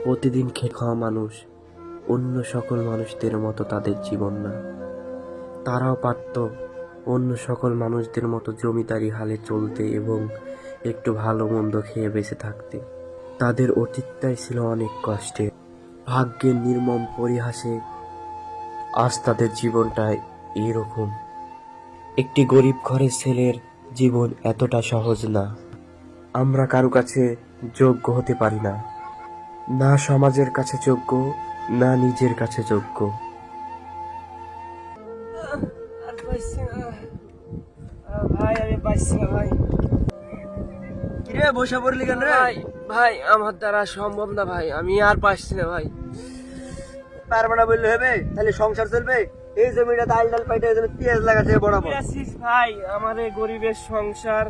প্রতিদিন খেয়ে খাওয়া মানুষ অন্য সকল মানুষদের মতো তাদের জীবন না। তারাও পারত অন্য সকল মানুষদের মতো জমিদারি হালে চলতে এবং একটু ভালো মন্দ খেয়ে বেঁচে থাকতে। তাদের অতীতটাই ছিল অনেক কষ্টের, ভাগ্যের নির্মম পরিহাসে আজ তাদের জীবনটা এইরকম। একটি গরিব ঘরের ছেলের জীবন এতটা সহজ না। আমরা কারো কাছে যোগ্য হতে পারি না, না সমাজের কাছে যোগ্য, না নিজের কাছে যোগ্য। ভাই আমি পাইছি না ভাই। কিরে বসে পড়লি কেন রে? ভাই ভাই আমার দ্বারা সম্ভব না ভাই, আমি আর পাচ্ছি না ভাই। পারবে না বললে হবে? তাহলে সংসার চলবে? এই জমিটা ডাল ডাল পাইতে জমি পেঁয়াজ লাগাতে বরাবর। ভাই আমার এই গরিবের সংসার,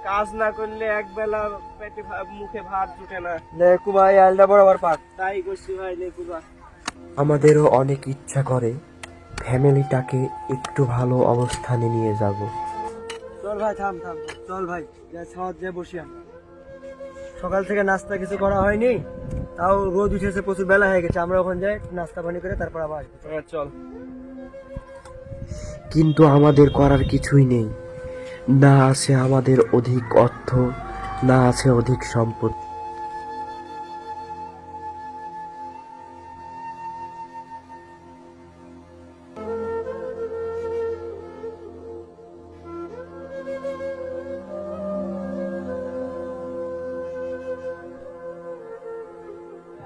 কাজ না করলে এক বেলা পেটে মুখে ভাত জুটে না। লেকু ভাই আলটা বরাবর পাক। তাই করছি ভাই, লেকু ভাই। আমাদেরও অনেক ইচ্ছা করে ফ্যামিলিটাকে একটু ভালো অবস্থানে নিয়ে যাব। চল ভাই থাম থাম, চল ভাই যা ছাদ যা বসি আমরা। সকাল থেকে নাস্তা কিছু করা হয়নি, তাও রোদ উঠেছে, প্রচুর বেলা হয়ে গেছে। আমরা ওখানে যাই নাস্তা পানি করে তারপর আবার আসবো। চল। কিন্তু আমাদের করার কিছুই নেই, না আছে আমাদের অধিক অর্থ, না আছে অধিক সম্পত্তি।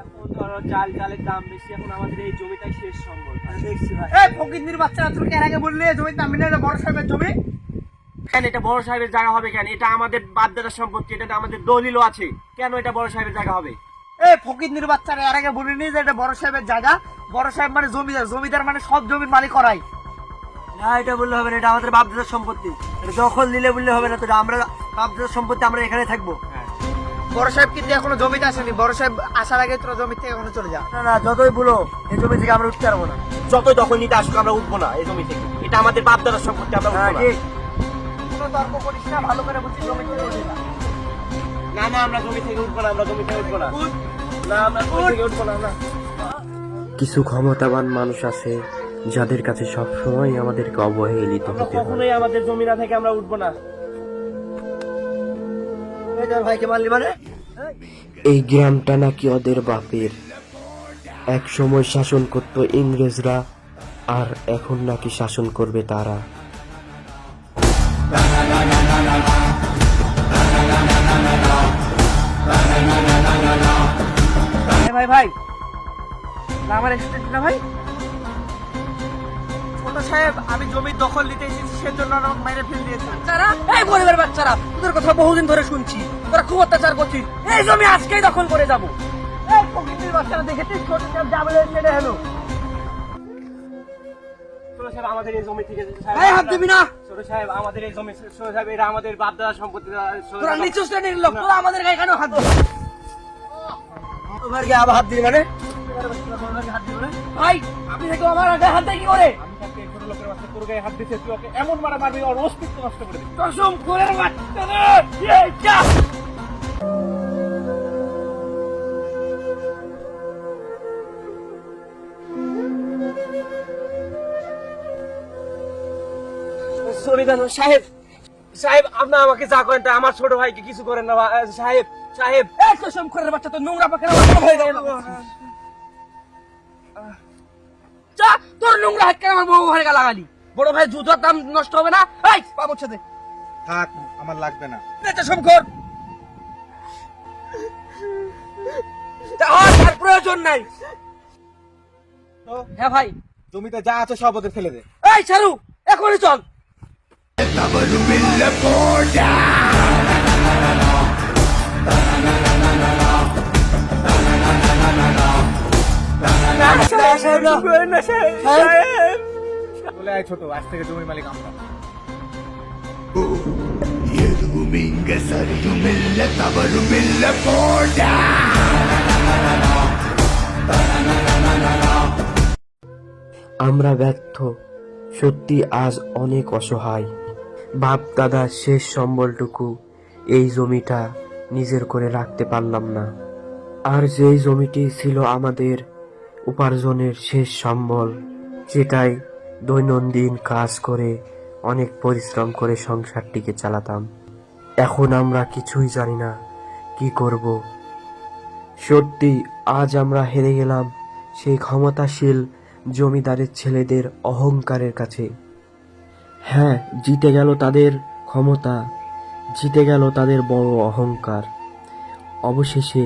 এখন ধরো চালের দাম বেশি, এখন আমাদের এই জমিটাই শেষ সম্বল। দেখছি ভাই। এই ফকিন্নির বাচ্চারা, তোর এর আগে বললে জমির দাম মিলে বড় সাহেবের জমি কেন? এটা বড় সাহেবের জায়গা হবে কেন? এটা আমাদের বাপদাদার সম্পত্তি, এটা আমাদের দলিলও আছে। কেন এটা বড় সাহেবের জায়গা হবে? এই ফকিন্নির বাচ্চারা, এর আগে বলিনি যে এটা বড় সাহেবের জায়গা? বড় সাহেব মানে জমিদার, জমিদার মানে সব জমির মালিক করাই। না এটা বললে হবে না, এটা আমাদের বাপদাদার সম্পত্তি। এটা দখল দিলে বললে হবে না, তো এটা আমরা বাপদাদার সম্পত্তি, আমরা এখানে থাকবো। বড় সাহেব কিন্তু এখনো জমিতে আসেনি, বড় সাহেব আসার আগে তোরা জমি থেকে এখনো চলে যা। না না, যতই বলো এই জমি থেকে আমরা উঠতে পারবো না। যতই দখল নিতে আসুক আমরা উঠবো না এই জমি থেকে, এটা আমাদের বাপদাদার সম্পত্তি, আমরা উঠবো না। কোনো তর্ক করিস না, ভালো করে বুঝছি জমি থেকে উঠবি না। না না, আমরা জমি থেকে উঠবো না, আমরা জমি থেকে উঠবো না। না আমরা জমি থেকে উঠবো না। না কিছু ক্ষমতাবান মানুষ আছে যাদের কাছে সবসময় আমাদেরকে অবহেলিত আমরা হতে হয়। কখনোই আমাদের জমি না থেকে আমরা উঠবো না। ভাইকে মারলি মানে? এই গ্রামটা নাকি ওদের বাপের। এক সময় শাসন করত ইংরেজরা, আর এখন নাকি শাসন করবে তারা। ভাই ভাই না, আমার এক্সিডেন্ট না ভাই। ছোট সাহেব, আমি জমির দখল নিতে এসেছি, সেজন্য আমাকে মেরে ফেল দিয়েছে। বাচ্চারা, এই গরিবের বাচ্চারা, তোদের কথা বহুদিন ধরে শুনছি, তোরা খুব অত্যাচার করছিস। এই জমি আজকেই দখল করে যাবো। এই প্রকৃতির বাচ্চারা দেখেছিস, ছোট সাহেব যাবে সেটা হলো। ছোট সাহেব আমাদের এই জমি থেকে, হাত দিবি না। ছোট সাহেব আমাদের এই জমি, ছোট সাহেব এটা আমাদের বাপ দাদার সম্পত্তি। তোরা নিচু শ্রেণীর লোক, তোরা আমাদের গায়ে কেন হাত দিবি? তোমার গায়ে আবার হাত দিবি মানে? ভাই আপনি থেকে আমার গায়ে হাত দেয় কি করে? আমি তাকে ছোট লোকের বাচ্চা তোর গায়ে হাত দিতে, তুই ওকে এমন মারা মারবি ওর অস্তিত্ব নষ্ট করে দিবি। কসম করে বাচ্চা রে, এই যা। জমিদার সাহেব, সাহেব আপনি আমাকে যা করেন তা আমার ছোট ভাইকে কিছু করেন না সাহেব। সাহেব এই কসম করে বাচ্চা, তো নোংরা পাখি হয়ে যাবে। যা, তোর নোংরা হাত কেন আমার বউ ঘরে লাগালি? বড় ভাই জুতোর দাম নষ্ট হবে না? এই বাবুর সাথে থাক, আমার লাগবে না। সব কর, তার প্রয়োজন নাই। তো হ্যাঁ ভাই, জমিতে যা আছে সব ওদের ফেলে দে। এই ছাড়ু, এখনই চল। বলে আয় ছোট, আজ থেকে জমির মালিক আমরা। আমরা ব্যর্থ, সত্যি আজ অনেক অসহায়। বাপ দাদার শেষ সম্বলটুকু এই জমিটা নিজের করে রাখতে পারলাম না। আর যেই জমিটি ছিল আমাদের উপার্জনের শেষ সম্বল, যেটাই দৈনন্দিন কাজ করে অনেক পরিশ্রম করে সংসারটিকে চালাতাম, এখন আমরা কিছুই জানি না কি করব। সত্যি আজ আমরা হেরে গেলাম সেই ক্ষমতাশীল জমিদারের ছেলেদের অহংকারের কাছে। হ্যাঁ, জিতে গেল তাদের ক্ষমতা, জিতে গেল তাদের বড় অহংকার। অবশেষে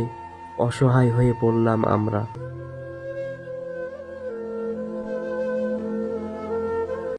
অসহায় হয়ে পড়লাম আমরা।